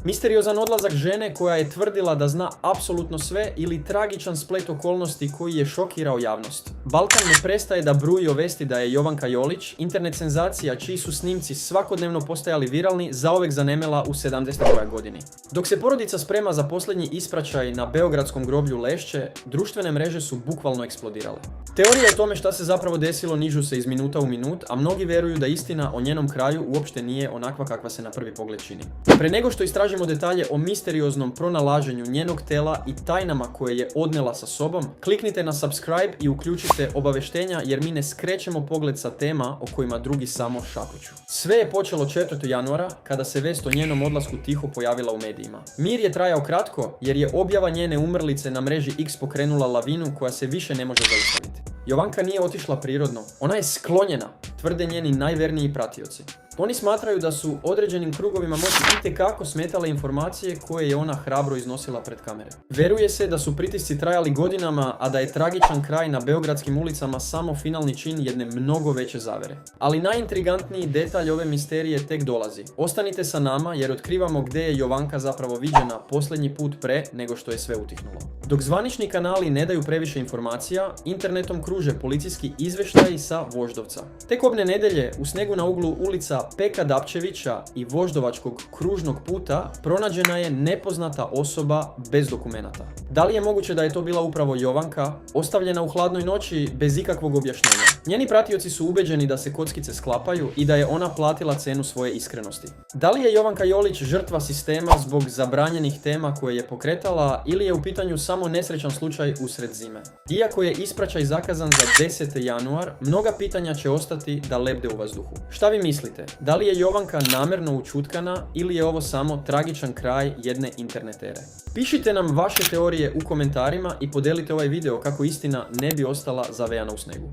Misteriozan odlazak žene koja je tvrdila da zna apsolutno sve ili tragičan splet okolnosti koji je šokirao javnost. Balkan ne prestaje da bruji o vesti da je Jovanka Jolić, internet senzacija čiji su snimci svakodnevno postajali viralni, zauvek zanemela u 70. godini. Dok se porodica sprema za posljednji ispraćaj na beogradskom groblju Lešće, društvene mreže su bukvalno eksplodirale. Teorije o tome šta se zapravo desilo nižu se iz minuta u minut, a mnogi vjeruju da istina o njenom kraju uopšte nije onakva kakva se na prvi pogled čini. Pre nego što istražimo detalje o misterioznom pronalaženju njenog tela i tajnama koje je odnela sa sobom, kliknite na subscribe i uključite obaveštenja jer mi ne skrećemo pogled sa tema o kojima drugi samo šakoću. Sve je počelo 4. januara kada se vest o njenom odlasku tiho pojavila u medijima. Mir je trajao kratko jer je objava njene umrlice na mreži X pokrenula lavinu koja se više ne može zaustaviti. Jovanka nije otišla prirodno, ona je sklonjena, tvrde njeni najverniji pratioci. Oni smatraju da su određenim krugovima moći itekako smetale informacije koje je ona hrabro iznosila pred kamere. Veruje se da su pritisci trajali godinama, a da je tragičan kraj na beogradskim ulicama samo finalni čin jedne mnogo veće zavere. Ali najintrigantniji detalj ove misterije tek dolazi. Ostanite sa nama jer otkrivamo gdje je Jovanka zapravo viđena posljednji put pre nego što je sve utihnulo. Dok zvanični kanali ne daju previše informacija, internetom kruže policijski izveštaji sa Voždovca. Tek obne nedelje u snegu na uglu ulica Peka Dapčevića i Voždovačkog kružnog puta pronađena je nepoznata osoba bez dokumenata. Da li je moguće da je to bila upravo Jovanka, ostavljena u hladnoj noći bez ikakvog objašnjenja? Njeni pratioci su ubeđeni da se kockice sklapaju i da je ona platila cenu svoje iskrenosti. Da li je Jovanka Jolić žrtva sistema zbog zabranjenih tema koje je pokretala ili je u pitanju samo nesrećan slučaj usred zime? Iako je ispraćaj zakazan za 10. januar, mnoga pitanja će ostati da lebde u vazduhu. Šta vi mislite? Da li je Jovanka namjerno ućutkana ili je ovo samo tragičan kraj jedne internet ere? Pišite nam vaše teorije u komentarima i podelite ovaj video kako istina ne bi ostala zavejana u snegu.